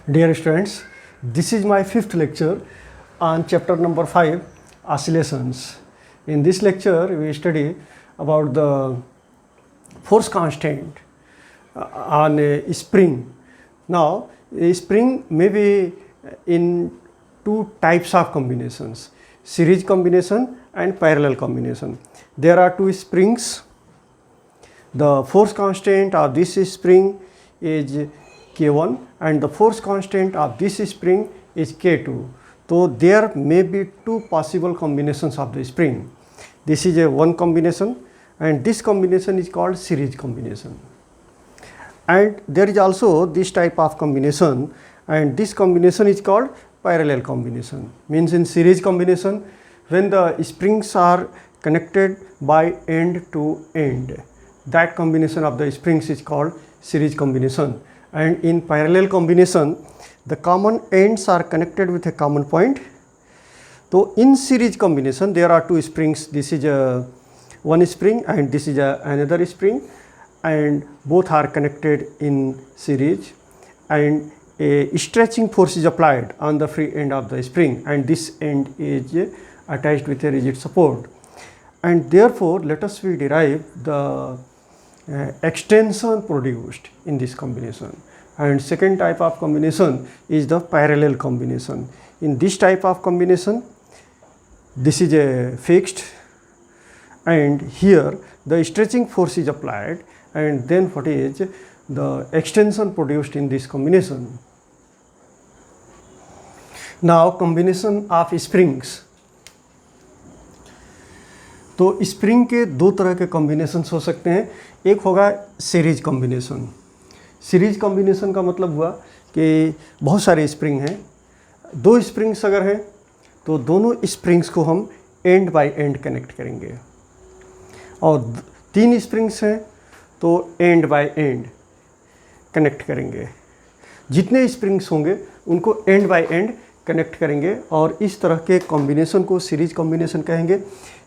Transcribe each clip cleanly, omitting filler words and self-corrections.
Dear students, this is my fifth lecture on chapter number 5, oscillations. In this lecture, we study about the force constant on a spring. Now, a spring may be in two types of combinations, series combination and parallel combination. There are two springs. The force constant of this spring is K1 and the force constant of this spring is K2. So there may be two possible combinations of the spring. This is a one combination and this combination is called series combination. And there is also this type of combination, and this combination is called parallel combination. Means in series combination, when the springs are connected by end to end, that combination of the springs is called series combination. And in parallel combination, the common ends are connected with a common point. So in series combination, there are two springs. This is one spring and this is another spring, and both are connected in series, and a stretching force is applied on the free end of the spring, and this end is attached with a rigid support. And therefore, let us derive the extension produced in this combination. And second type of combination is the parallel combination. In this type of combination, this is a fixed, and here the stretching force is applied, and then what is the extension produced in this combination. Now, combination of springs. तो spring के दो तरह के combinations हो सकते हैं. एक होगा सीरीज कॉम्बिनेशन. सीरीज कॉम्बिनेशन का मतलब हुआ कि बहुत सारे स्प्रिंग हैं. दो स्प्रिंग्स अगर हैं तो दोनों स्प्रिंग्स को हम एंड बाय एंड कनेक्ट करेंगे, और तीन स्प्रिंग्स हैं तो एंड बाय एंड कनेक्ट करेंगे. जितने स्प्रिंग्स होंगे उनको एंड बाय एंड कनेक्ट करेंगे, और इस तरह के कॉम्बिनेशन को सीरीज कॉम्बिनेशन कहेंगे.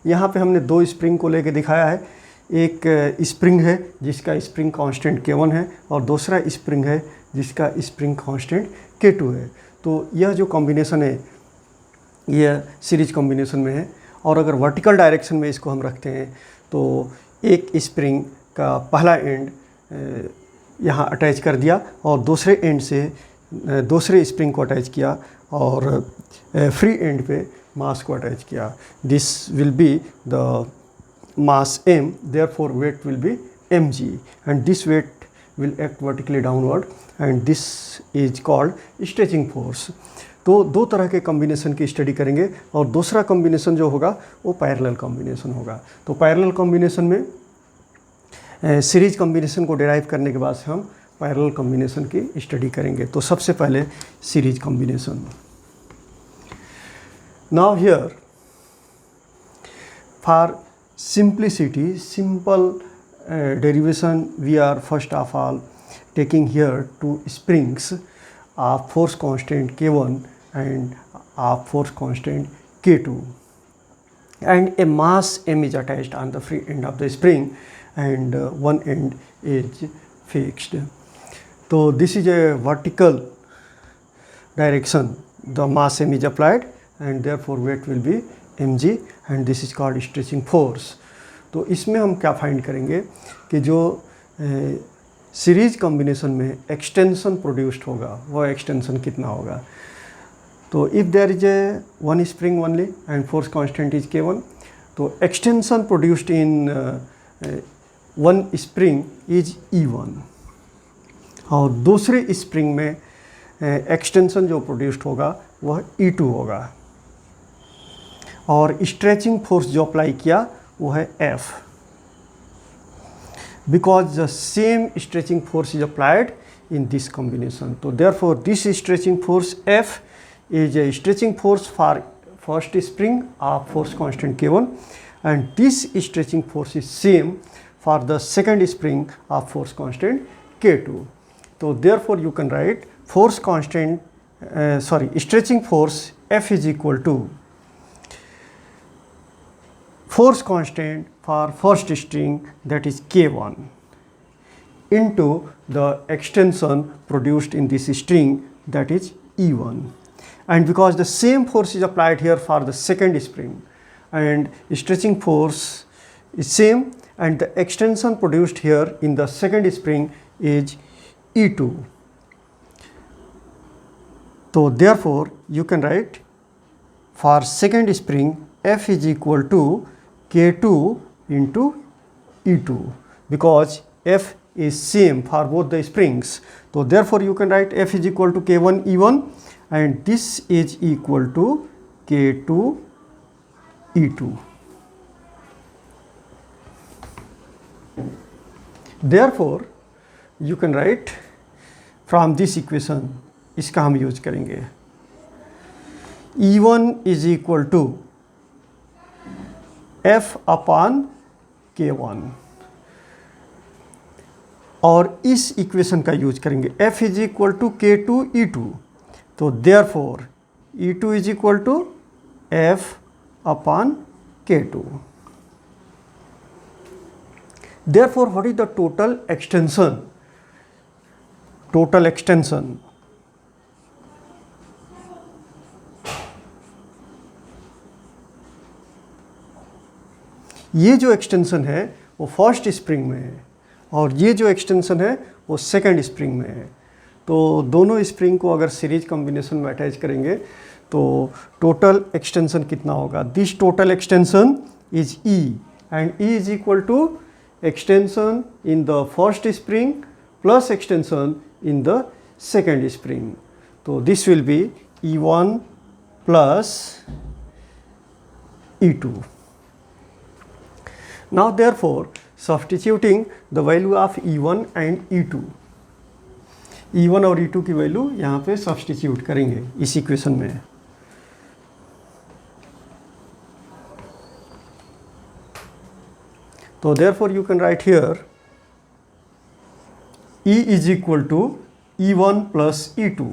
यहाँ पे हमने दो स्प्रिंग को लेके दिखाया है. एक स्प्रिंग है जिसका स्प्रिंग कांस्टेंट K1 है, और दूसरा स्प्रिंग है जिसका स्प्रिंग कांस्टेंट K2 है. तो यह जो कॉम्बिनेशन है यह सीरीज कॉम्बिनेशन में है. और अगर वर्टिकल डायरेक्शन में इसको हम रखते हैं तो एक स्प्रिंग का पहला एंड यहाँ अटैच कर दिया और दूसरे एंड से दूसरे स्प्रिंग को अटैच किया और फ्री एंड पे मास को अटैच किया. This will be the mass m, therefore weight will be mg, and this weight will act vertically downward, and this is called stretching force. तो दो तरह के कॉम्बिनेशन की स्टडी करेंगे, और दूसरा कॉम्बिनेशन जो होगा वो पैरेलल कॉम्बिनेशन होगा. तो पैरेलल कॉम्बिनेशन में सीरीज कॉम्बिनेशन को डिराइव करने के बाद से हम पैरेलल कॉम्बिनेशन की स्टडी करेंगे. तो सबसे पहले series combination. Now here for simplicity, simple derivation, we are first of all taking here two springs of force constant K1 and of force constant K2, and a mass m is attached on the free end of the spring, and one end is fixed. So this is a vertical direction. The mass m is applied, and therefore weight will be mg, and this is called stretching force. तो इसमें हम क्या find करेंगे कि जो series combination में extension produced होगा वो एक्सटेंशन कितना होगा. तो if there is a one spring only and force constant is K1, तो extension produced in one spring is E1, और दूसरे स्प्रिंग में एक्सटेंशन जो प्रोड्यूस्ड होगा वह E2 होगा, और स्ट्रेचिंग फोर्स जो अप्लाई किया वो है F, because the same stretching force is applied in this combination. तो therefore this stretching force F is a stretching force for first spring of force constant K1, and this stretching force is same for the second spring of force constant K2. So therefore you can write force constant stretching force F is equal to force constant for first string, that is K1, into the extension produced in this string, that is E1. And because the same force is applied here for the second spring, and stretching force is same, and the extension produced here in the second spring is E2. So therefore you can write for second spring F is equal to K2 into E2, because F is same for both the springs. So therefore you can write F is equal to K1 E1, and this is equal to K2 E2. Therefore you can write from this equation, इसका हम use करेंगे, E1 is equal to F upon K1, और इस equation का use करेंगे F is equal to K2 E2. तो therefore E2 is equal to F upon K2. Therefore what is the total extension? Total extension ये जो extension है वो first spring में है, और ये जो एक्सटेंशन है वो सेकंड स्प्रिंग में है. तो दोनों स्प्रिंग को अगर सीरीज कॉम्बिनेशन में अटैच करेंगे तो टोटल एक्सटेंशन कितना होगा? This total extension is E, and E is equal to extension in the first spring plus extension in the second spring. तो this will be E1 plus E2. Now therefore substituting the value of E1 and E2, E1 और E2 की value यहाँ पे substitute करेंगे इस equation में. तो therefore you can write here E is equal to E1 plus E2,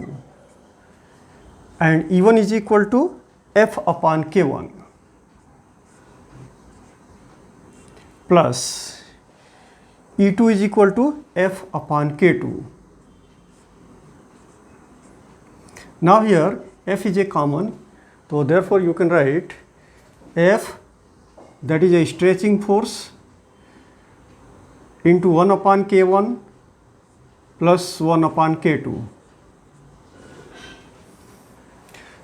and E1 is equal to F upon K1 plus E2 is equal to F upon K2. Now here F is a common, so therefore you can write F, that is a stretching force, into 1 upon K1 plus 1 upon K2.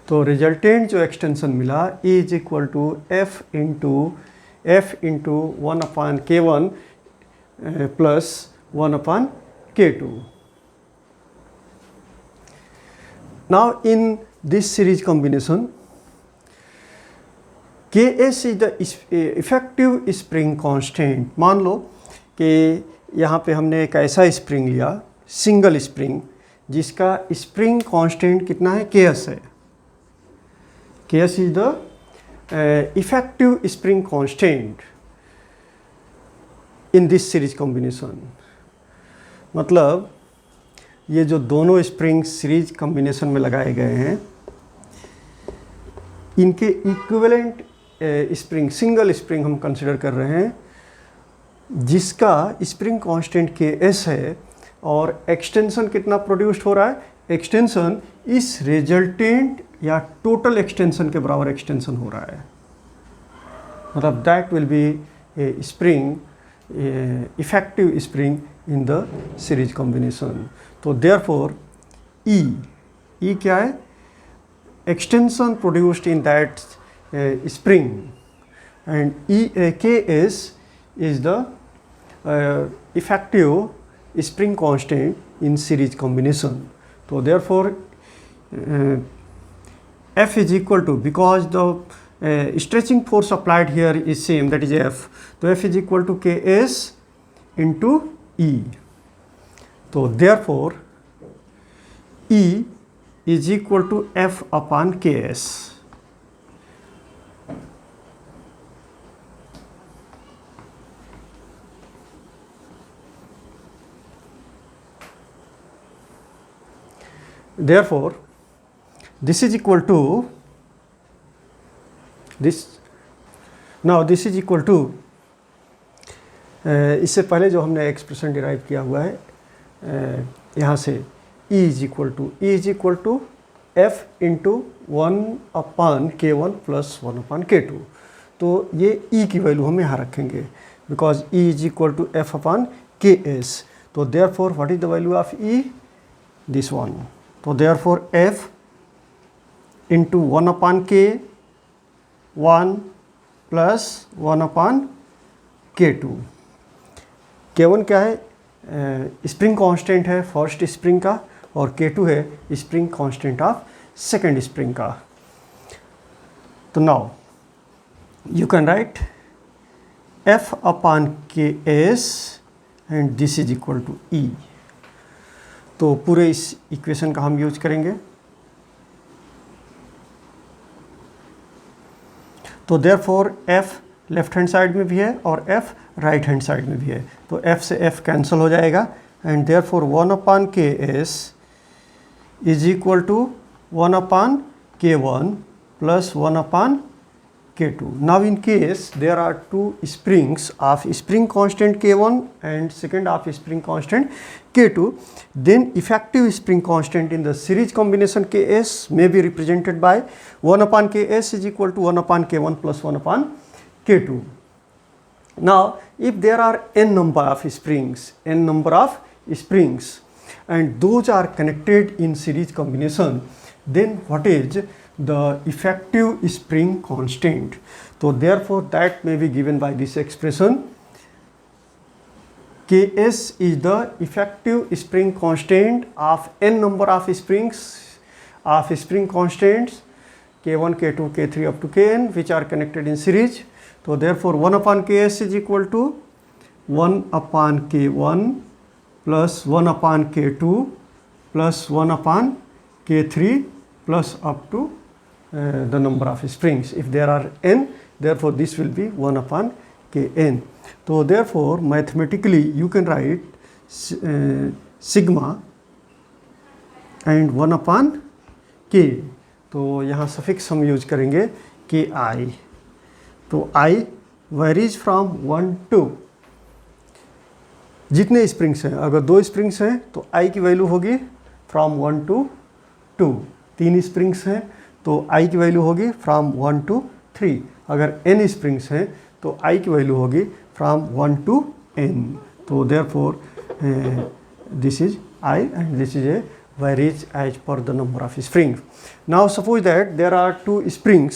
तो resultant जो extension मिला E is equal to F into 1 upon K1 plus 1 upon K2. Now in this series combination, Ks is the effective spring constant. मान लो कि यहाँ पे हमने एक ऐसा स्प्रिंग लिया, सिंगल स्प्रिंग, जिसका स्प्रिंग कांस्टेंट कितना है? Ks है. Ks is the effective spring constant in this series combination. मतलब ये जो दोनों स्प्रिंग सीरीज कॉम्बिनेशन में लगाए गए हैं, इनके इक्विवेलेंट स्प्रिंग, सिंगल स्प्रिंग हम कंसिडर कर रहे हैं, जिसका स्प्रिंग कांस्टेंट Ks है, और एक्सटेंशन कितना प्रोड्यूस्ड हो रहा है? एक्सटेंशन इस रिजल्टेंट या टोटल एक्सटेंशन के बराबर एक्सटेंशन हो रहा है. मतलब that will B A spring, effective spring in the series combination. तो देयरफॉर E क्या है? Extension produced in that spring, and Ks is the effective spring constant in series combination. So therefore F is equal to, because the stretching force applied here is same, that is F, so F is equal to Ks into E. So therefore E is equal to F upon Ks. Therefore this is equal to this. Now this is equal to, इससे पहले जो हमने expression derive किया हुआ है यहाँ से, E is equal to F into 1/K1 plus 1/K2। तो ये E की वैल्यू हम यहाँ रखेंगे because E is equal to F/KS। तो therefore what is the value of E? This one. तो therefore F into 1/K1 plus 1/K2। K1 क्या है? स्प्रिंग कांस्टेंट है फर्स्ट स्प्रिंग का, और K2 है spring constant of second spring का। तो now you can write F/KS and this is equal to E। तो पूरे इस इक्वेशन का हम यूज करेंगे। तो therefore F left hand side में भी है और F राइट हैंड साइड में भी है, तो F से F कैंसिल हो जाएगा and therefore 1/KS is equal to 1/K1 plus 1/K2। Now in case there are two springs of spring constant K1 and second of spring constant K2, then effective spring constant in the series combination Ks may be represented by 1/Ks is equal to 1/K1 plus 1/K2. Now if there are n number of springs and those are connected in series combination, then what is the effective spring constant? So therefore that may be given by this expression. Ks is the effective spring constant of n number of springs of spring constants K1, K2, K3 up to Kn which are connected in series. So therefore 1/Ks is equal to 1/K1 plus 1/K2 plus 1/K3 plus up to the number of springs. If there are n, therefore this will be 1/Kn. So therefore mathematically you can write sigma and 1/K. तो यहाँ suffix हम use करेंगे Ki। तो I varies from 1 to जितने springs हैं, अगर 2 springs हैं तो I की वैल्यू होगी फ्रॉम 1 to 2। 3 स्प्रिंग्स हैं तो I की वैल्यू होगी फ्रॉम 1 to 3। अगर n स्प्रिंग्स हैं तो I की वैल्यू होगी फ्रॉम 1 to n। तो therefore this is I and this is a varies as per the number of springs. Now suppose that there are 2 springs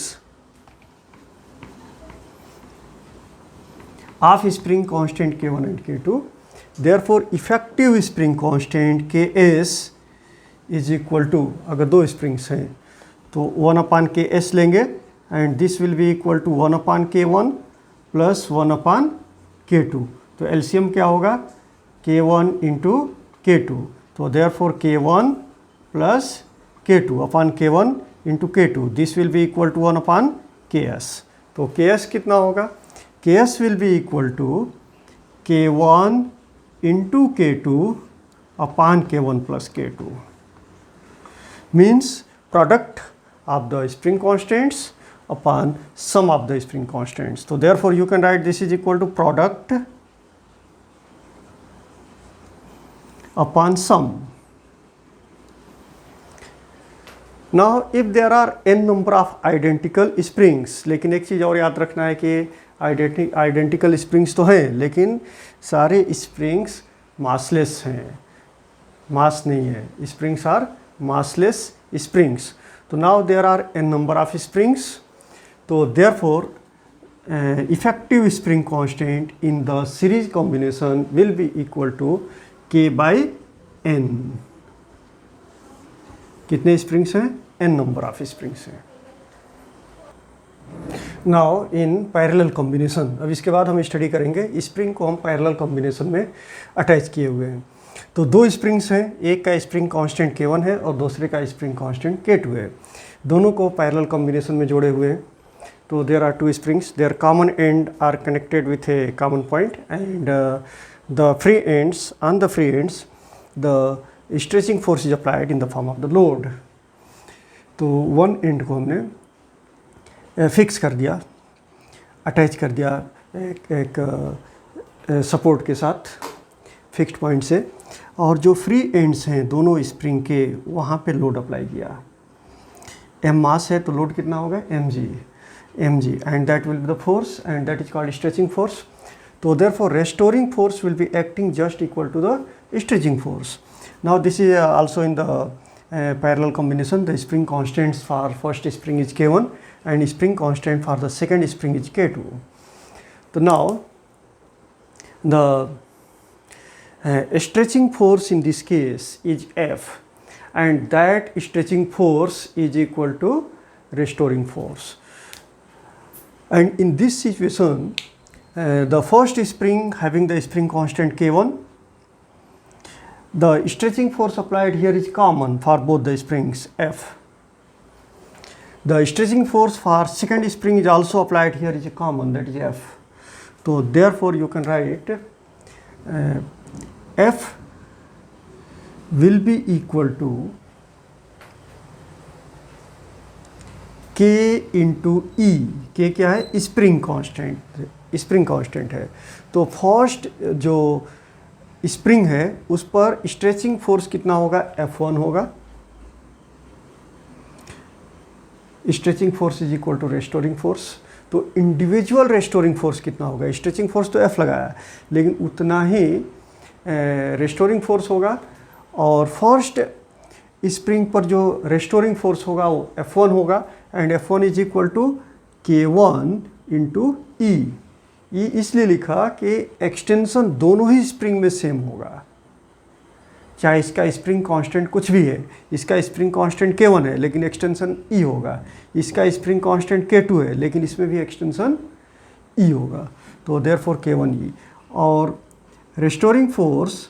of spring constant K1 and K2, therefore effective spring constant Ks is equal to, अगर 2 springs हैं तो 1/Ks लेंगे and this will be equal to 1/K1 plus 1/K2। तो LCM क्या होगा? K1 into K2। तो therefore K1 plus K2 upon K1 into K2, this will be equal to 1/Ks। तो Ks कितना होगा? Ks will be equal to K1 into K2 upon K1 plus K2, means product of the spring constants upon sum of the spring constants. So therefore you can write this is equal to product upon sum. Now if there are n number of identical springs, लेकिन एक चीज़ और याद रखना है कि identical springs तो हैं लेकिन सारे स्प्रिंग्स मासलेस हैं, मास नहीं है। Springs are massless springs. तो now there are n number of springs, तो therefore effective spring constant in the series combination will be equal to K/n। कितने स्प्रिंग्स हैं? n नंबर ऑफ स्प्रिंग्स हैं। Now in parallel combination, अब इसके बाद हम study करेंगे स्प्रिंग को हम पैरेलल कॉम्बिनेशन में अटैच किए हुए हैं। तो 2 स्प्रिंग्स हैं, एक का स्प्रिंग कांस्टेंट K1 है और दूसरे का स्प्रिंग कांस्टेंट K2 है। दोनों को पैरेलल कॉम्बिनेशन में जोड़े हुए हैं। तो there are 2 springs, their common end are connected with a common point and the free ends, on the free ends the stretching force is applied in the form of the load। तो one and को हमने fix कर दिया, attach कर दिया एक support के साथ फिक्स्ड पॉइंट से, और जो फ्री एंड्स हैं दोनों स्प्रिंग के, वहाँ पे लोड अप्लाई किया। m मास है तो लोड कितना होगा, mg, and that will be the force and that is called stretching force. तो therefore restoring force will be acting just equal to the stretching force. Now this is also in the parallel combination. The spring constants for first spring is K1 and spring constant for the second spring is K2. So now the stretching force in this case is F, and that stretching force is equal to restoring force. And in this situation, the first spring having the spring constant K1, the stretching force applied here is common for both the springs F. The stretching force for second spring is also applied here is common, that is F. So therefore you can write F will be equal to K into E. K क्या है, spring constant है। तो first जो spring है उस पर stretching force कितना होगा, F1 होगा। Stretching force is equal to restoring force. तो इंडिविजुअल रेस्टोरिंग फोर्स कितना होगा, स्ट्रेचिंग फोर्स तो F लगाया लेकिन उतना ही रेस्टोरिंग फोर्स होगा। और फर्स्ट स्प्रिंग पर जो रेस्टोरिंग फोर्स होगा वो F1 होगा, and F1 is equal to K1 into E। ये इसलिए लिखा कि एक्सटेंशन दोनों ही स्प्रिंग में सेम होगा, चाहे इसका स्प्रिंग कांस्टेंट कुछ भी है। इसका स्प्रिंग कांस्टेंट K1 है लेकिन एक्सटेंशन E होगा, इसका स्प्रिंग कांस्टेंट K2 है लेकिन इसमें भी एक्सटेंशन E होगा। तो देयरफॉर K1E। और restoring force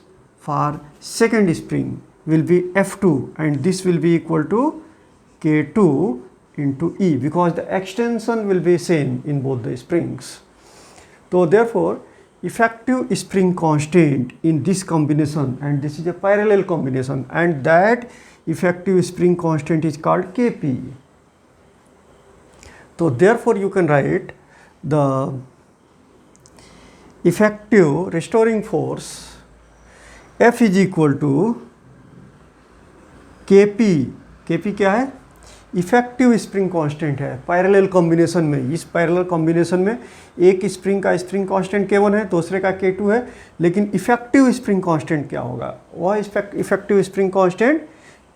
for second spring will be F2 and this will be equal to K2 into E because the extension will be same in both the springs. So therefore effective spring constant in this combination, and this is a parallel combination, and that effective spring constant is called Kp. So therefore you can write the effective restoring force F is equal to Kp। Kp क्या है, effective spring constant है parallel combination में। इस parallel combination में एक spring का spring constant K1 है, दूसरे का K2 है, लेकिन इफेक्टिव स्प्रिंग कांस्टेंट क्या होगा, वह इफेक्टिव स्प्रिंग कांस्टेंट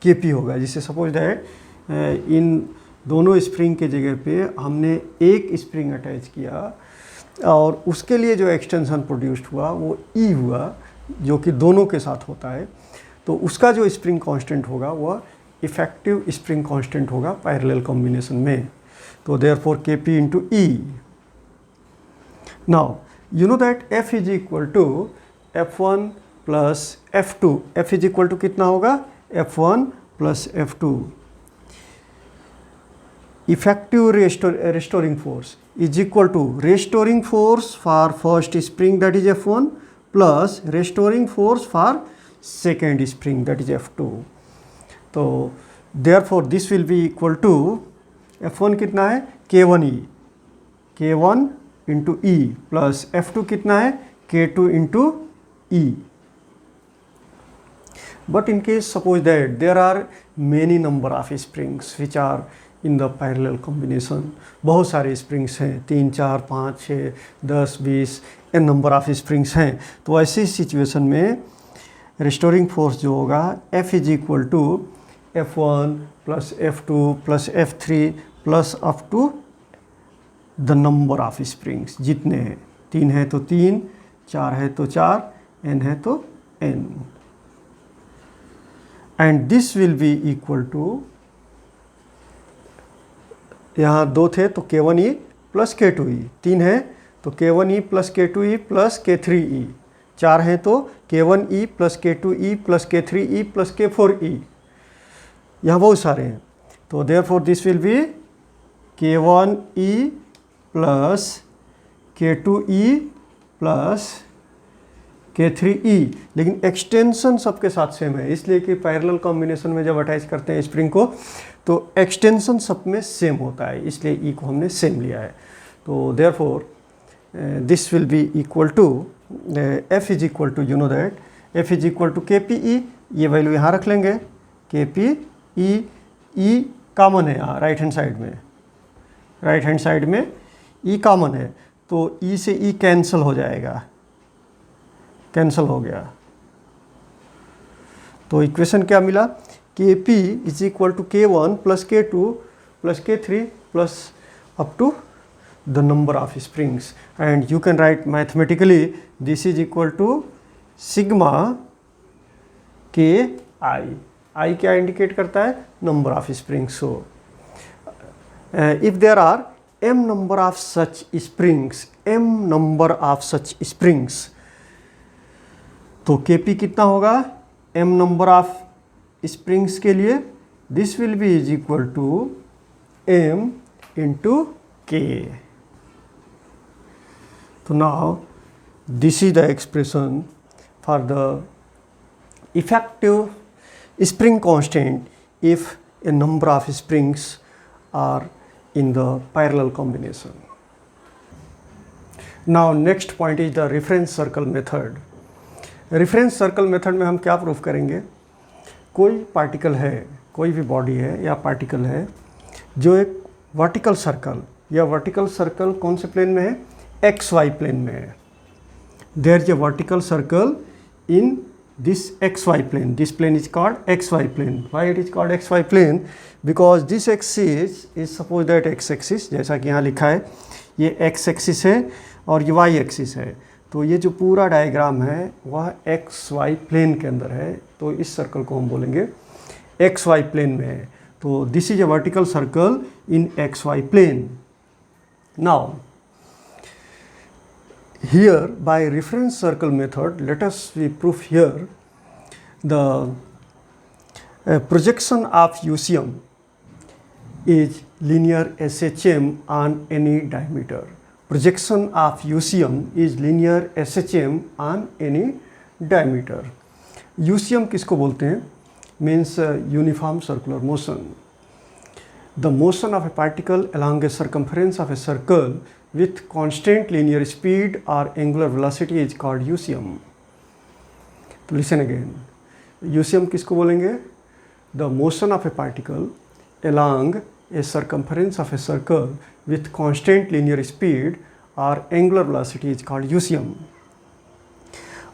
Kp होगा। जिससे सपोज दैट इन दोनों स्प्रिंग के जगह पे हमने एक स्प्रिंग अटैच किया और उसके लिए जो एक्सटेंशन प्रोड्यूस्ड हुआ वो E हुआ, जो कि दोनों के साथ होता है। तो उसका जो स्प्रिंग कांस्टेंट होगा वह इफेक्टिव स्प्रिंग कांस्टेंट होगा पैरेलल कॉम्बिनेशन में। तो therefore Kp into E। Now you know that F is equal to F1 plus F2। F is equal to कितना होगा, F1 plus F2। Effective restoring force is equal to restoring force for first spring that is F1 plus restoring force for second spring that is F2. तो therefore this will be equal to F1 कितना है, K1E, K1 into E plus F2 कितना है, K2 into E. But in case suppose that there are many number of springs which are in the parallel combination, बहुत सारे springs हैं, 3, 4, 5, 6, 10, 20 n number of springs हैं। तो ऐसी situation में restoring force जो होगा F is equal to F1 plus F2 plus F3 plus up to the number of springs, जितने हैं, 3 है तो 3, 4 है तो 4, n है तो n, and this will be equal to, यहाँ 2 थे तो K1E plus K2E, 3 है तो K1E plus K2E plus K3E, 4 हैं तो K1E plus K2E plus K3E plus K4E, यहाँ बहुत सारे हैं। तो therefore this will be K1E plus K2E plus K3E, लेकिन एक्सटेंशन सबके साथ सेम है, इसलिए कि पैरेलल कॉम्बिनेशन में जब अटैच करते हैं स्प्रिंग को तो एक्सटेंशन सब में सेम होता है, इसलिए E को हमने सेम लिया है। तो therefore this will be equal to F is equal to, you know that F is equal to K P E, ये वैल्यू यहाँ रख लेंगे, के पी ई, ई कॉमन है यहाँ राइट हैंड साइड में, राइट हैंड साइड में ई कॉमन है, तो ई से ई कैंसिल हो जाएगा, कैंसिल हो गया। तो इक्वेशन क्या मिला, K P is equal to K one plus K two plus K three plus up to the number of springs, and you can write mathematically this is equal to sigma K I. I क्या indicate करता है, number of springs. So if there are m number of such springs, m number of such springs, तो Kp कितना होगा, m number of springs के लिए this will be is equal to m into k. So now this is the expression for the effective spring constant if a number of springs are in the parallel combination. Now next point is the reference circle method. Reference circle method में हम क्या proof करेंगे, कोई particle है, कोई भी body है या पार्टिकल है जो एक वर्टिकल सर्कल, या वर्टिकल सर्कल कौन से प्लेन में है, एक्स वाई प्लेन में है। There is a vertical circle in this xy plane, this plane is called xy plane. Why it is called xy plane? Because this axis is suppose that x axis, जैसा कि यहाँ लिखा है, ये x axis है और ये y axis है, तो ये जो पूरा डायग्राम है वह xy plane के अंदर है, तो इस सर्कल को हम बोलेंगे xy plane में है। तो this is a vertical circle in xy plane. Now here by reference circle method, let us we prove here the projection of UCM is linear SHM on any diameter. Projection of UCM is linear SHM on any diameter. UCM किसको बोलते हैं, means uniform circular motion. The motion of a particle along a circumference of a circle with constant linear speed or angular velocity is called UCM. तो listen again. UCM किसको बोलेंगे, the motion of a particle along a circumference of a circle with constant linear speed or angular velocity is called UCM.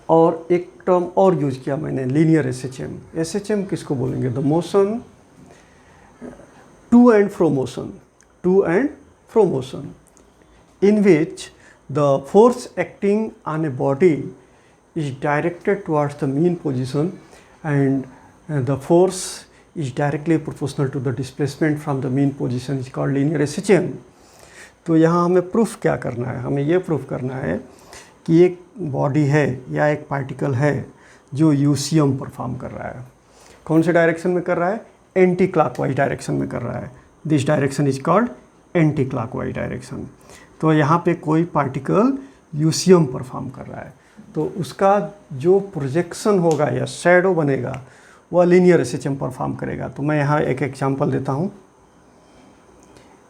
और एक term और use किया मैंने, linear SHM. SHM किसको बोलेंगे, the motion to and fro motion, to and fro motion, in which the force acting on a body is directed towards the mean position and the force is directly proportional to the displacement from the mean position is called linear SHM. तो यहाँ हमें proof क्या करना है, हमें ये proof करना है कि एक बॉडी है या एक पार्टिकल है जो UCM परफॉर्म कर रहा है। कौन से डायरेक्शन में कर रहा है, एंटी क्लॉकवाइज डायरेक्शन में कर रहा है। This direction is called anti clockwise direction. तो यहाँ पे कोई पार्टिकल UCM परफॉर्म कर रहा है, तो उसका जो प्रोजेक्शन होगा या शैडो बनेगा वह लीनियर SHM परफॉर्म करेगा। तो मैं यहाँ एक एग्जांपल देता हूँ।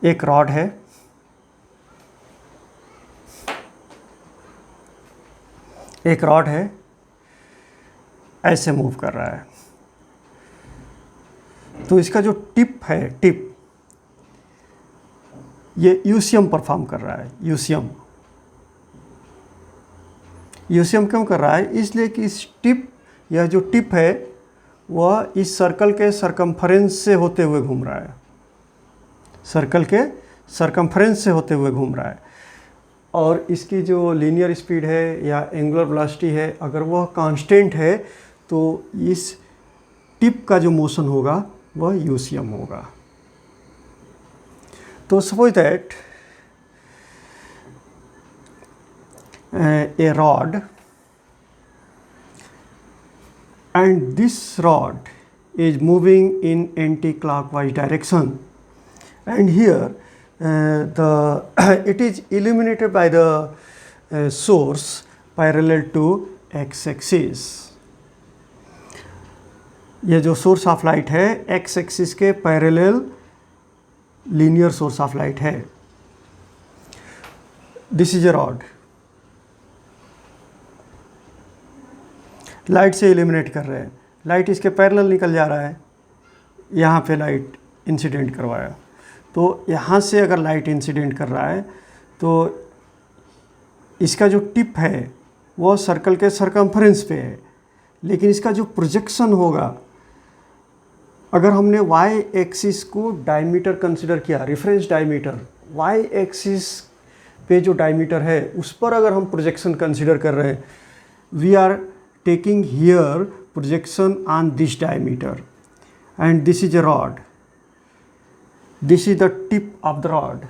एक रॉड है, एक रॉड है, ऐसे मूव कर रहा है, तो इसका जो टिप है, टिप ये UCM परफॉर्म कर रहा है। UCM क्यों कर रहा है, इसलिए कि इस टिप, यह जो टिप है वह इस सर्कल के सरकमफ्रेंस से होते हुए घूम रहा है, सर्कल के सरकमफ्रेंस से होते हुए घूम रहा है, और इसकी जो लीनियर स्पीड है या एंगुलर वेलोसिटी है, अगर वह कांस्टेंट है तो इस टिप का जो मोशन होगा वह UCM होगा। तो suppose that a rod, and this rod is moving in anti-clockwise direction, and here it is illuminated by the source parallel to x-axis. ये जो सोर्स ऑफ लाइट है एक्स एक्सिस के parallel linear source of light है। This is a rod. Light से illuminate कर रहे हैं, light इसके पैरेलल निकल जा रहा है, यहाँ पे लाइट इंसिडेंट करवाया, तो यहाँ से अगर लाइट इंसिडेंट कर रहा है तो इसका जो टिप है वो सर्कल के सरकमफ्रेंस पे है, लेकिन इसका जो प्रोजेक्शन होगा, अगर हमने y एक्सिस को डायमीटर कंसिडर किया, रेफरेंस डायमीटर, y एक्सिस पे जो डायमीटर है उस पर अगर हम प्रोजेक्शन कंसिडर कर रहे हैं, we are taking here projection on this diameter and this is a rod, this is the tip of the rod.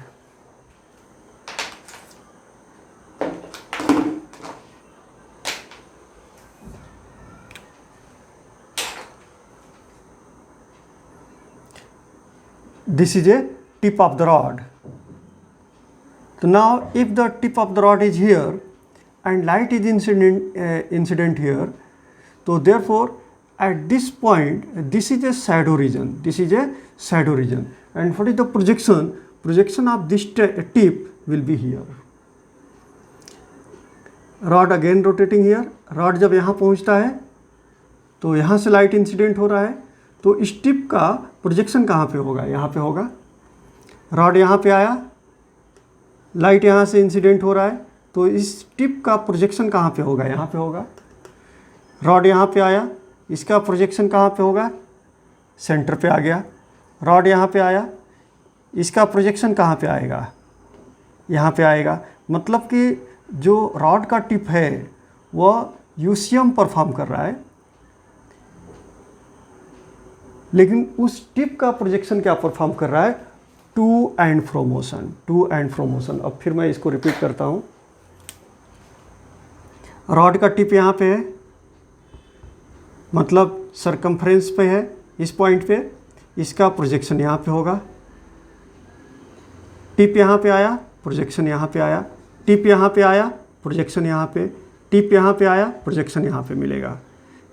This is a tip of the rod. So now if the tip of the rod is here and light is incident here, so therefore at this point this is a shadow region, this is a shadow region, and what is the projection of this tip will be here. Rod again rotating here, rod जब यहाँ पहुँचता है तो यहाँ से light incident हो रहा है, तो इस टिप का प्रोजेक्शन कहाँ पे होगा, यहाँ पे होगा. रॉड यहाँ पे आया, लाइट यहाँ से इंसिडेंट हो रहा है, तो इस टिप का प्रोजेक्शन कहाँ पे होगा, यहाँ पे होगा. रॉड यहाँ पे आया, इसका प्रोजेक्शन कहाँ पे होगा, सेंटर पे आ गया. रॉड यहाँ पे आया, इसका प्रोजेक्शन कहाँ पे आएगा, यहाँ पे आएगा. मतलब कि जो रॉड का टिप है वह यूसीएम परफॉर्म कर रहा है, लेकिन उस टिप का प्रोजेक्शन क्या परफॉर्म कर रहा है, to and fro motion, to and fro motion. अब फिर मैं इसको रिपीट करता हूँ. रॉड का टिप यहाँ पे है, मतलब सरकमफ्रेंस पे है, इस पॉइंट पे, इसका प्रोजेक्शन यहाँ पे होगा. टिप यहाँ पे आया, प्रोजेक्शन यहाँ पे आया, टिप यहाँ पे आया, प्रोजेक्शन यहाँ पे, टिप यहाँ पे आया, प्रोजेक्शन यहाँ पे मिलेगा.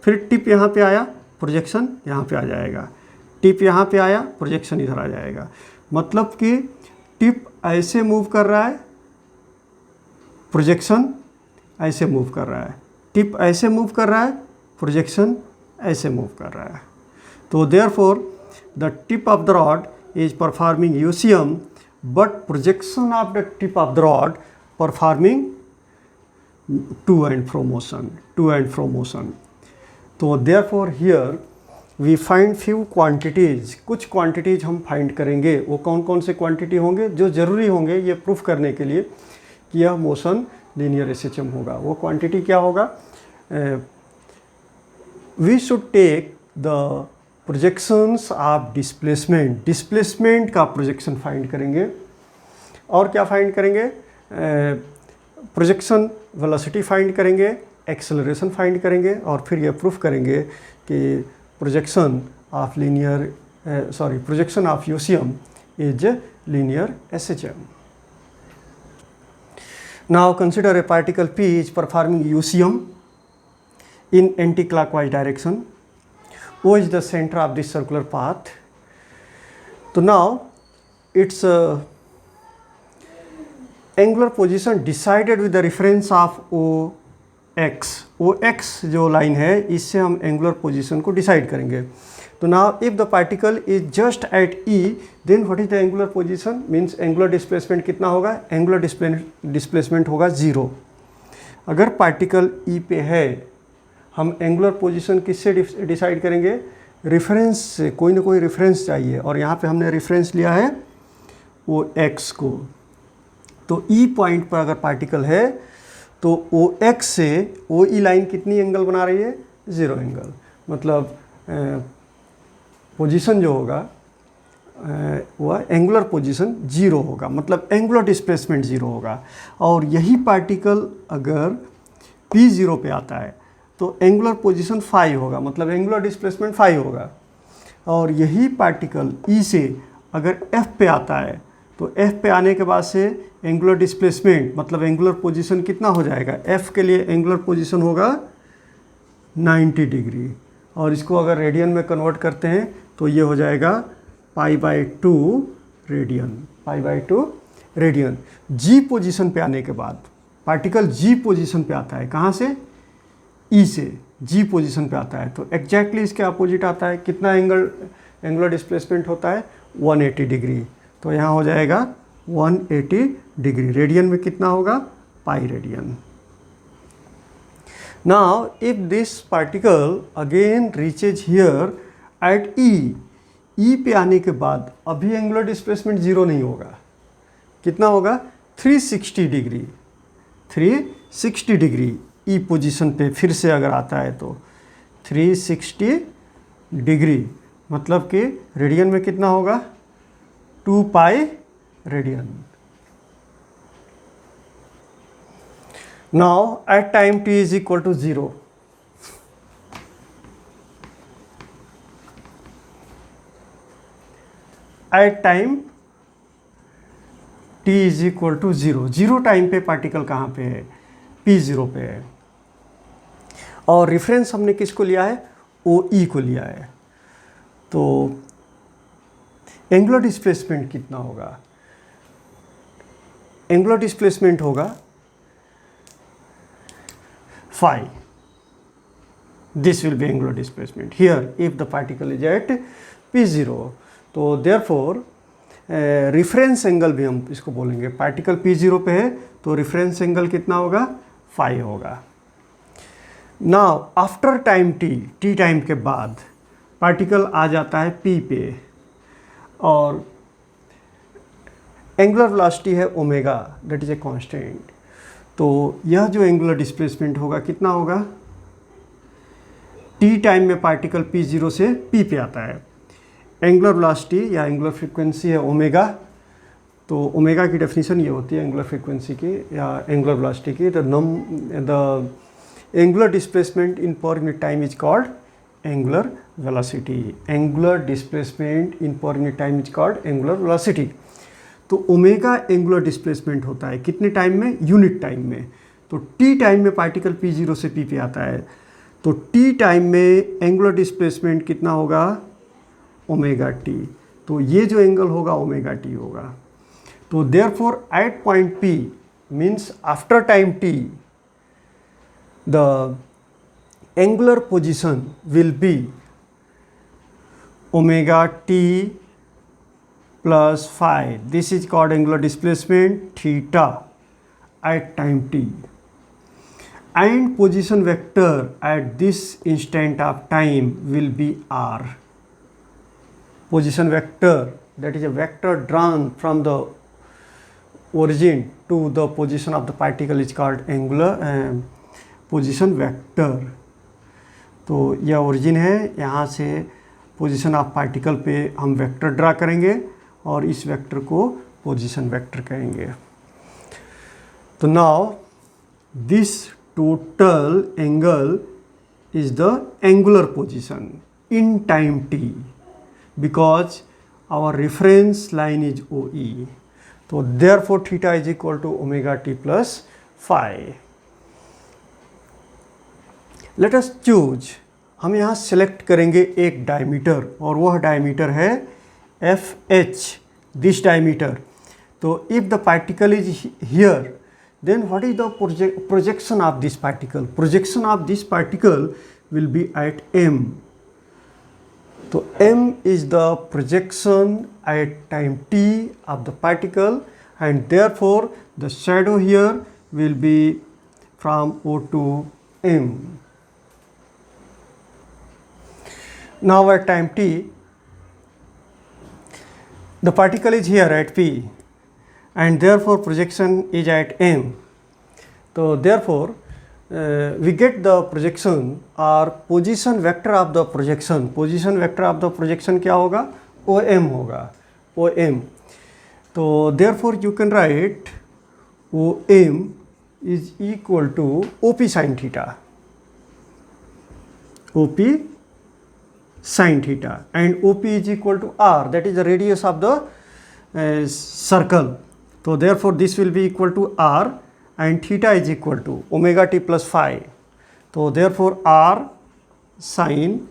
फिर टिप यहाँ पे आया, प्रोजेक्शन यहाँ पे आ जाएगा, टिप यहाँ पे आया, प्रोजेक्शन इधर आ जाएगा. मतलब कि टिप ऐसे मूव कर रहा है, प्रोजेक्शन ऐसे मूव कर रहा है, टिप ऐसे मूव कर रहा है, प्रोजेक्शन ऐसे मूव कर रहा है. तो therefore the tip of the rod is performing UCM, but projection of the tip of the rod performing to and fro motion, to and fro motion. तो therefore here we find few quantities, कुछ quantities हम find करेंगे. वो कौन कौन से quantity होंगे जो ज़रूरी होंगे ये प्रूफ करने के लिए कि यह मोशन लीनियर एसएचएम होगा. वो क्वांटिटी क्या होगा, we should take the projections of displacement, displacement का प्रोजेक्शन फाइंड करेंगे. और क्या फाइंड करेंगे, प्रोजेक्शन वेलोसिटी फाइंड करेंगे, एक्सेलरेशन फाइंड करेंगे, और फिर ये प्रूफ करेंगे कि projection of projection of UCM is linear SHM. Now consider a particle P is performing UCM in anti-clockwise direction. O is the center of this circular path. So now its angular position decided with the reference of OX. OX जो line है इससे हम angular position को decide करेंगे. तो now if the particle is just at E, then what is the angular position, means angular displacement कितना होगा, angular displacement होगा 0. अगर पार्टिकल E पे है, हम एंगुलर पोजीशन किससे डिसाइड करेंगे, रेफरेंस से, कोई ना कोई रेफरेंस चाहिए, और यहाँ पे हमने रेफरेंस लिया है वो X को. तो E पॉइंट पर अगर पार्टिकल है तो OX से OE लाइन कितनी एंगल बना रही है, 0 एंगल. मतलब पोजीशन जो होगा वह एंगुलर पोजीशन 0 होगा, मतलब एंगुलर डिस्प्लेसमेंट 0 होगा. और यही पार्टिकल अगर P0 पे आता है तो एंगुलर पोजीशन 5 होगा, मतलब एंगुलर डिस्प्लेसमेंट 5 होगा. और यही पार्टिकल E से अगर F पे आता है तो F पे आने के बाद से एंगुलर डिस्प्लेसमेंट, मतलब एंगुलर पोजीशन कितना हो जाएगा, F के लिए एंगुलर पोजीशन होगा 90 डिग्री. और इसको अगर रेडियन में कन्वर्ट करते हैं तो ये हो जाएगा π/2 रेडियन, π/2 रेडियन. G पोजीशन पे आने के बाद पार्टिकल G पोजीशन पे आता है, कहाँ से, E से. जी पोजीशन पे आता है, तो एग्जैक्टली इसके अपोजिट आता है। कितना एंगुलर डिस्प्लेसमेंट होता है 180 डिग्री, तो यहाँ हो जाएगा 180 डिग्री। रेडियन में कितना होगा pi radian. Now if this particle again reaches here at E पे आने के बाद अभी एंगुलर डिस्प्लेसमेंट जीरो नहीं होगा, कितना होगा 360 डिग्री। 360 डिग्री ई पोजीशन पे फिर से अगर आता है तो 360 डिग्री, मतलब कि रेडियन में कितना होगा 2 pi radian. Now at time t is equal to 0, at time t is equal to 0, 0 time पे पार्टिकल कहाँ पे है p0 पे है, और रेफरेंस हमने किसको लिया है OE को लिया है। तो एंगुलर डिस्प्लेसमेंट कितना होगा, एंगुलर डिस्प्लेसमेंट होगा phi, this will be angular displacement here if the particle is at p0। तो therefore रिफरेंस एंगल भी हम इसको बोलेंगे, पार्टिकल p0 पे है तो रिफरेंस एंगल कितना होगा phi होगा। Now after time t time के बाद पार्टिकल आ जाता है p पे और एंगुलर वेलोसिटी है omega, that is a constant. तो यह जो एंगुलर डिस्प्लेसमेंट होगा कितना होगा, t टाइम में पार्टिकल p0 से p पे आता है, एंगुलर वेलोसिटी या एंगुलर फ्रीक्वेंसी है ओमेगा। तो ओमेगा की डेफिनेशन ये होती है एंगुलर फ्रीक्वेंसी की या एंगुलर वेलोसिटी की, the angular displacement in per unit time is called angular velocity. Angular displacement in per unit time is called angular velocity. तो ओमेगा एंगुलर डिस्प्लेसमेंट होता है कितने टाइम में, यूनिट टाइम में। तो t टाइम में particle p0 से p पे आता है, तो t टाइम में एंगुलर डिस्प्लेसमेंट कितना होगा ओमेगा t, तो ये जो एंगल होगा ओमेगा t होगा। तो therefore at point p means after time t the angular position will be omega t plus phi, this is called angular displacement theta at time t, and position vector at this instant of time will be r. Position vector, that is a vector drawn from the origin to the position of the particle is called angular position vector. तो यह origin है, यहाँ से position of particle पे हम vector draw करेंगे और इस वेक्टर को पोजीशन वेक्टर कहेंगे। तो now this total angle is the angular position in time t because our reference line is OE। तो therefore theta is equal to omega t plus phi। Let us choose, हम यहाँ select करेंगे एक diameter और वह diameter है FH, this diameter। तो if the particle is here, then what is the projection of this particle? Projection of this particle will be at M। तो M is the projection at time t of the particle, and therefore the shadow here will be from O to M। Now at time t the particle is here at p and therefore projection is at M। So therefore we get the projection or position vector of the projection, position vector of the projection क्या होगा OM होगा, OM। तो therefore you can write OM is equal to OP sin theta, OP sin theta, and OP is equal to R, that is the radius of the circle। So therefore this will be equal to R and theta is equal to omega t plus phi। So therefore R sin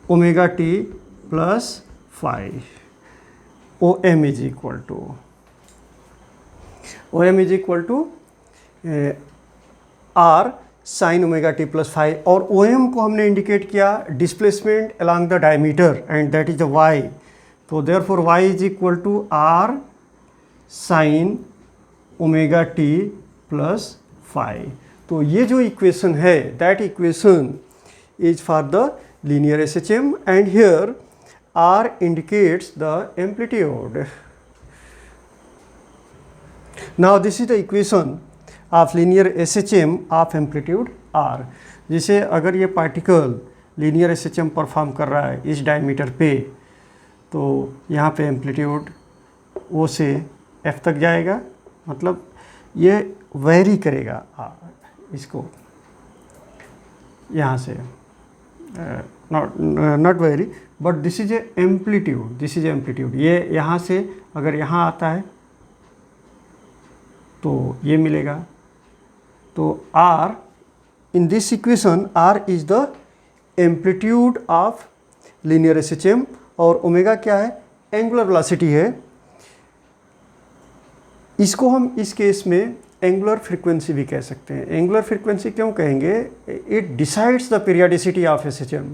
omega t plus phi, OM is equal to R sine omega t plus five, और O M को हमने indicate किया displacement along the diameter and that is the y. तो therefore y is equal to R sine omega t plus five. तो ये जो equation है that equation is for the linear SHM, and here R indicates the amplitude. Now this is the equation of linear SHM of amplitude R, जिसे अगर ये particle linear SHM perform कर रहा है इस डायमीटर पे, तो यहाँ पे एम्पलीट्यूड O से F तक जाएगा, मतलब ये वेरी करेगा इसको यहाँ से, not very, but this is a amplitude, this is amplitude। ये यहाँ से अगर यहाँ आता है तो ये मिलेगा। तो R in this equation R is the amplitude of linear SHM, और ओमेगा क्या है, एंगुलर वेलोसिटी है। इसको हम इस केस में एंगुलर फ्रीक्वेंसी भी कह सकते हैं। एंगुलर फ्रीक्वेंसी क्यों कहेंगे, it decides the periodicity of SHM,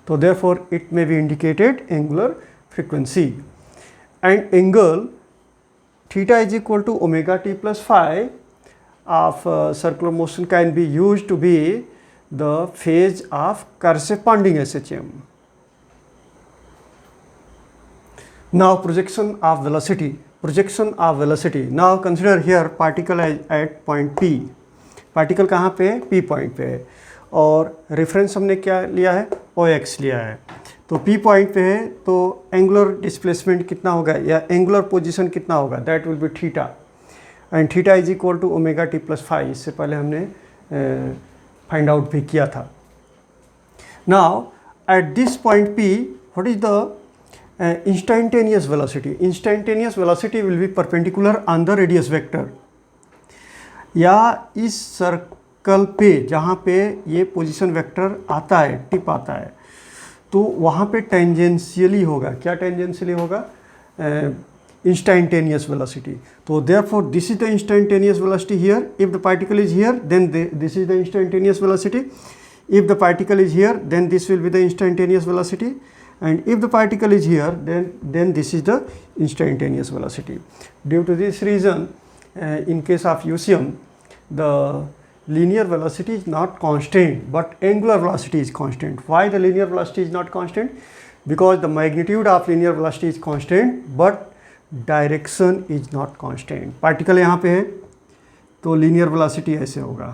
तो therefore it may be indicated angular frequency. And angle theta is equal to omega t plus phi of circular motion can be use to be the phase of corresponding SHM। Now projection of velocity, projection of velocity. Now consider here particle at point P. Particle कहाँ पे है, P point पे है, और reference हमने क्या लिया है, OX लिया है। तो P पॉइंट पे है तो एंगुलर डिस्प्लेसमेंट कितना होगा या एंगुलर पोजीशन कितना होगा, that will be theta, and theta is equal to omega t plus phi. इससे पहले हमने फाइंड आउट भी किया था। Now at this point P what is the instantaneous velocity? Instantaneous velocity will be perpendicular on the radius vector, या इस circle पे जहाँ पे ये पोजीशन वेक्टर आता है, टिप आता है, तो वहाँ पे टेंजेंशियली होगा। क्या टेंजेंशियली होगा, इंस्टेंटेनियस वेलोसिटी। तो therefore this is the instantaneous velocity here, if the particle is here then this is the instantaneous velocity, if the particle is here then this will be the instantaneous velocity, and if the particle is here then this is the instantaneous velocity. Due to this reason in case of UCM the linear velocity is not constant but angular velocity is constant. Why the linear velocity is not constant? Because the magnitude of linear velocity is constant but direction is not constant. particle यहाँ पे है तो linear velocity ऐसे होगा,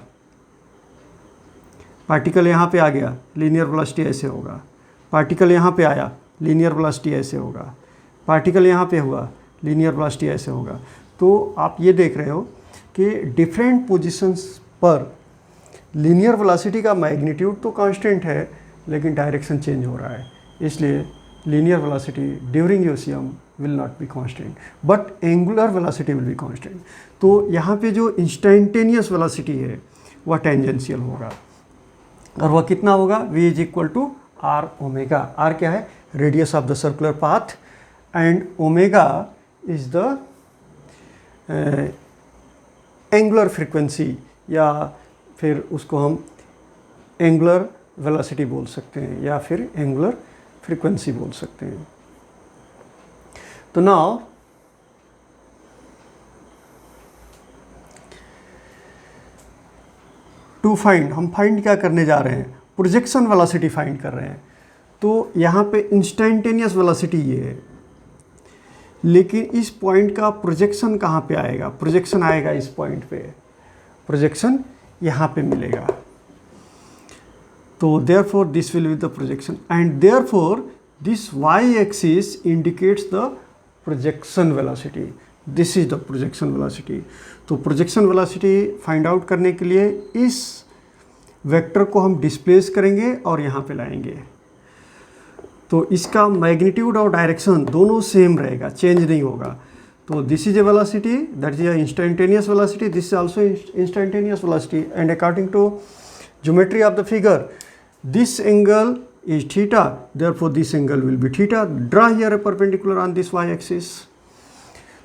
particle यहाँ पे आ गया linear velocity ऐसे होगा, पार्टिकल यहाँ पे आया लीनियर वेलोसिटी ऐसे होगा, पार्टिकल यहाँ पे हुआ लीनियर वेलोसिटी ऐसे होगा। तो आप ये देख रहे हो कि डिफरेंट पोजीशंस पर लीनियर वेलोसिटी का मैग्नीट्यूड तो कांस्टेंट है लेकिन डायरेक्शन चेंज हो रहा है, इसलिए linear velocity during UCM will not be constant but angular velocity will be constant. तो यहाँ पे जो इंस्टेंटेनियस वेलोसिटी है वह टेंजेंशियल होगा, और वह कितना होगा, v is equal to r omega. R क्या है, radius of the circular path, and omega is the angular frequency, या फिर उसको हम एंगुलर वेलोसिटी बोल सकते हैं या फिर एंगुलर फ्रीक्वेंसी बोल सकते हैं। तो नाउ टू फाइंड, हम फाइंड क्या करने जा रहे हैं, प्रोजेक्शन वेलोसिटी फाइंड कर रहे हैं। तो यहाँ पे इंस्टेंटेनियस वेलोसिटी ये है, लेकिन इस पॉइंट का प्रोजेक्शन कहाँ पे आएगा, प्रोजेक्शन आएगा इस पॉइंट पे, प्रोजेक्शन यहाँ पे मिलेगा। तो therefore this will be the projection, and therefore this y axis indicates the projection velocity, this is the projection velocity. तो प्रोजेक्शन वेलोसिटी फाइंड आउट करने के लिए इस वेक्टर को हम डिस्प्लेस करेंगे और यहाँ पे लाएंगे, तो इसका मैग्नीट्यूड और डायरेक्शन दोनों सेम रहेगा, चेंज नहीं होगा। तो this is a velocity that is instantaneous velocity, this is also instantaneous velocity, and according to geometry of the figure this angle is theta, therefore this angle will be theta. Draw here a perpendicular on this y axis.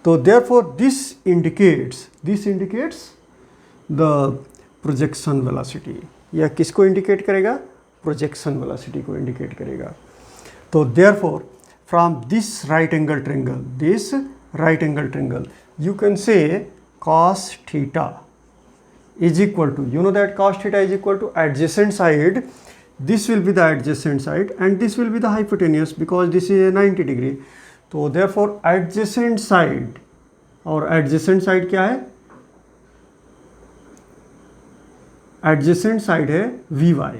So therefore this indicates the projection velocity. यह किसको indicate करेगा? Projection velocity को indicate करेगा। तो therefore from this right angle triangle you can say cos theta is equal to, you know that cos theta is equal to adjacent side. This will be the adjacent side and this will be the hypotenuse because this is a 90 degree. तो therefore adjacent side, और adjacent side क्या है? adjacent side है Vy,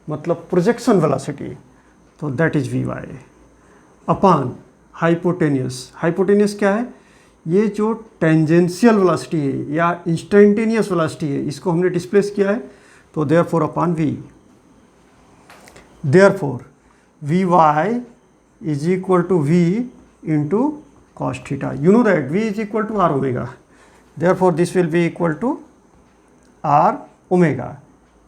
मतलब projection velocity, तो that is Vy upon hypotenuse क्या है? ये जो टेंजेंशियल वेलोसिटी है या इंस्टेंटेनियस वेलोसिटी है, इसको हमने डिस्प्लेस किया है, तो therefore upon v, therefore Vy is equal to v into cos theta. You know that v is equal to r omega, therefore this will be equal to r omega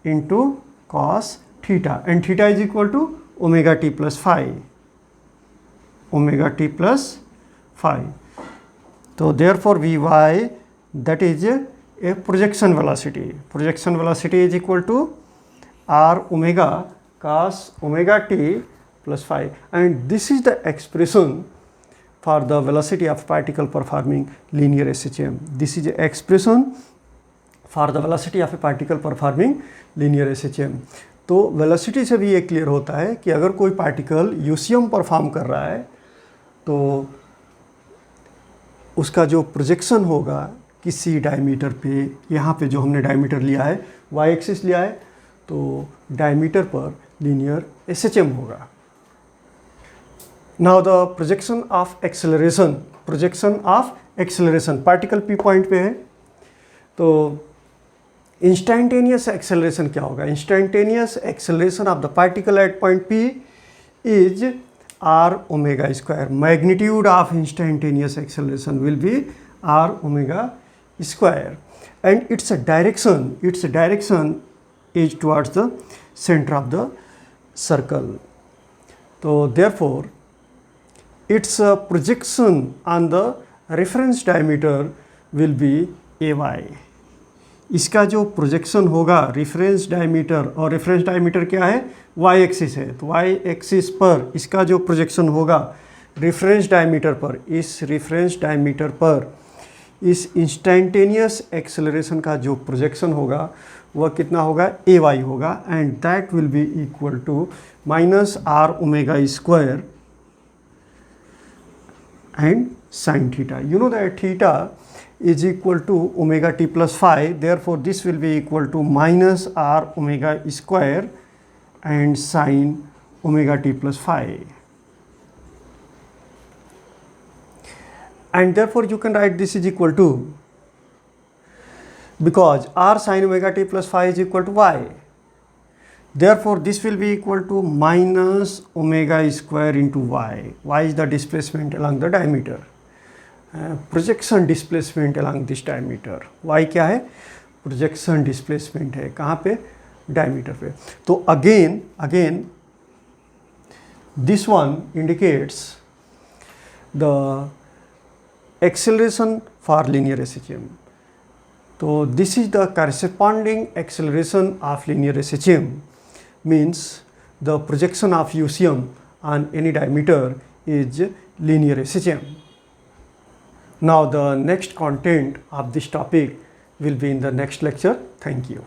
into cos theta, and theta is equal to omega t plus phi, omega t plus 5. So therefore Vy, that is a projection velocity. Projection velocity is equal to r omega cos omega t plus 5, and this is the expression for the velocity of particle performing linear SHM. This is the expression for the velocity of a particle performing linear SHM. तो velocity से भी ये clear होता है कि अगर कोई particle UCM perform कर रहा है तो उसका जो प्रोजेक्शन होगा किसी डायमीटर पे, यहाँ पे जो हमने डायमीटर लिया है वाई एक्सिस लिया है, तो डायमीटर पर लीनियर एसएचएम होगा। Now the projection of acceleration particle P point पे है, तो इंस्टेंटेनियस एक्सेलरेशन क्या होगा? Instantaneous acceleration of the particle at point P is r omega square. Magnitude of instantaneous acceleration will be r omega square, and its direction is towards the center of the circle. So therefore its projection on the reference diameter will be ay. इसका जो projection होगा reference diameter, और reference diameter क्या है? y axis है, तो y axis पर इसका जो प्रोजेक्शन होगा रेफरेंस डायमीटर पर, इस रेफरेंस डायमीटर पर इस इंस्टेंटेनियस एक्सेलरेशन का जो प्रोजेक्शन होगा वह कितना होगा? ay होगा, and that will be equal to minus r omega square and sine theta. You know that theta is equal to omega t plus 5, therefore this will be equal to minus r omega square and sine omega t plus 5, and therefore you can write this is equal to, because r sine omega t plus 5 is equal to y, therefore this will be equal to minus omega square into y. Y is the displacement along the diameter, projection displacement along this diameter. y क्या है? Projection displacement है, कहाँ पे? Diameter पे. तो again this one indicates the acceleration for linear SHM. तो this is the corresponding acceleration of linear SHM, means the projection of UCM on any diameter is linear SHM. Now the next content of this topic will be in the next lecture. Thank you.